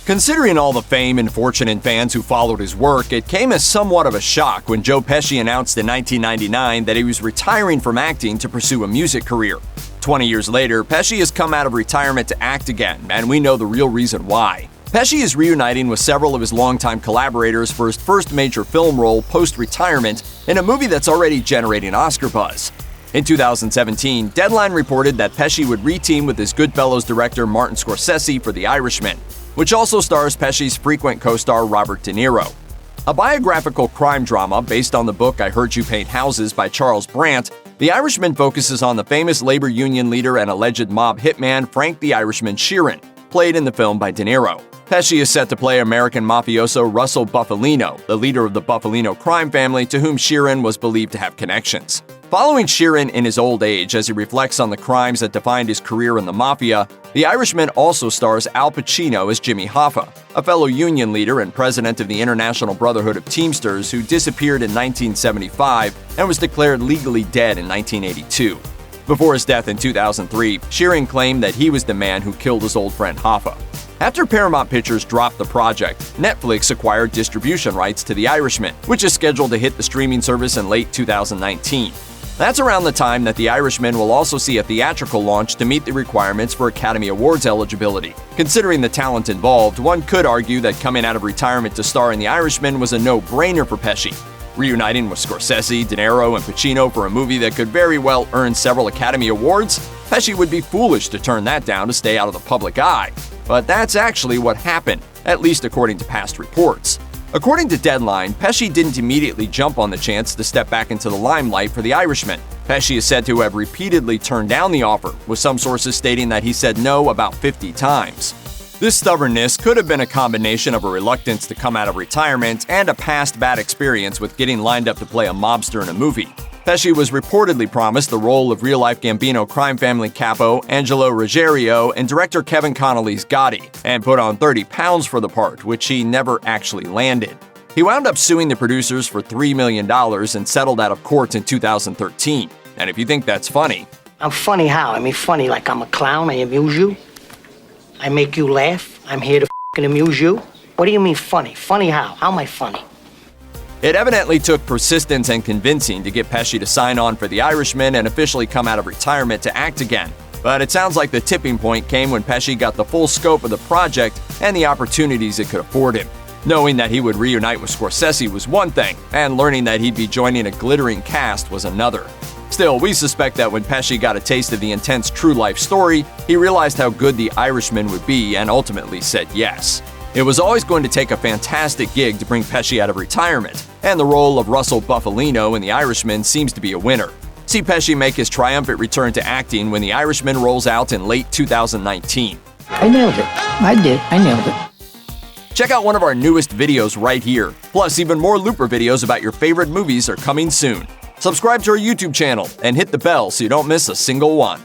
Considering all the fame and fortune and fans who followed his work, it came as somewhat of a shock when Joe Pesci announced in 1999 that he was retiring from acting to pursue a music career. 20 years later, Pesci has come out of retirement to act again, and we know the real reason why. Pesci is reuniting with several of his longtime collaborators for his first major film role post-retirement in a movie that's already generating Oscar buzz. In 2017, Deadline reported that Pesci would re-team with his Goodfellas director Martin Scorsese for The Irishman, which also stars Pesci's frequent co-star Robert De Niro. A biographical crime drama based on the book I Heard You Paint Houses by Charles Brandt, The Irishman focuses on the famous labor union leader and alleged mob hitman Frank the Irishman Sheeran, played in the film by De Niro. Pesci is set to play American mafioso Russell Bufalino, the leader of the Bufalino crime family to whom Sheeran was believed to have connections. Following Sheeran in his old age as he reflects on the crimes that defined his career in the mafia, The Irishman also stars Al Pacino as Jimmy Hoffa, a fellow union leader and president of the International Brotherhood of Teamsters who disappeared in 1975 and was declared legally dead in 1982. Before his death in 2003, Sheeran claimed that he was the man who killed his old friend Hoffa. After Paramount Pictures dropped the project, Netflix acquired distribution rights to The Irishman, which is scheduled to hit the streaming service in late 2019. That's around the time that The Irishman will also see a theatrical launch to meet the requirements for Academy Awards eligibility. Considering the talent involved, one could argue that coming out of retirement to star in The Irishman was a no-brainer for Pesci. Reuniting with Scorsese, De Niro, and Pacino for a movie that could very well earn several Academy Awards, Pesci would be foolish to turn that down to stay out of the public eye. But that's actually what happened, at least according to past reports. According to Deadline, Pesci didn't immediately jump on the chance to step back into the limelight for The Irishman. Pesci is said to have repeatedly turned down the offer, with some sources stating that he said no about 50 times. This stubbornness could have been a combination of a reluctance to come out of retirement and a past bad experience with getting lined up to play a mobster in a movie. Pesci was reportedly promised the role of real-life Gambino crime family capo Angelo Ruggiero in director Kevin Connolly's Gotti, and put on 30 pounds for the part, which he never actually landed. He wound up suing the producers for $3 million and settled out of court in 2013. And if you think that's funny... I'm funny how? I mean funny like I'm a clown, I amuse you? I make you laugh? I'm here to f***ing amuse you? What do you mean funny? Funny how? How am I funny? It evidently took persistence and convincing to get Pesci to sign on for The Irishman and officially come out of retirement to act again. But it sounds like the tipping point came when Pesci got the full scope of the project and the opportunities it could afford him. Knowing that he would reunite with Scorsese was one thing, and learning that he'd be joining a glittering cast was another. Still, we suspect that when Pesci got a taste of the intense true-life story, he realized how good The Irishman would be and ultimately said yes. It was always going to take a fantastic gig to bring Pesci out of retirement, and the role of Russell Bufalino in The Irishman seems to be a winner. See Pesci make his triumphant return to acting when The Irishman rolls out in late 2019. I nailed it. I nailed it. Check out one of our newest videos right here. Plus, even more Looper videos about your favorite movies are coming soon. Subscribe to our YouTube channel and hit the bell so you don't miss a single one.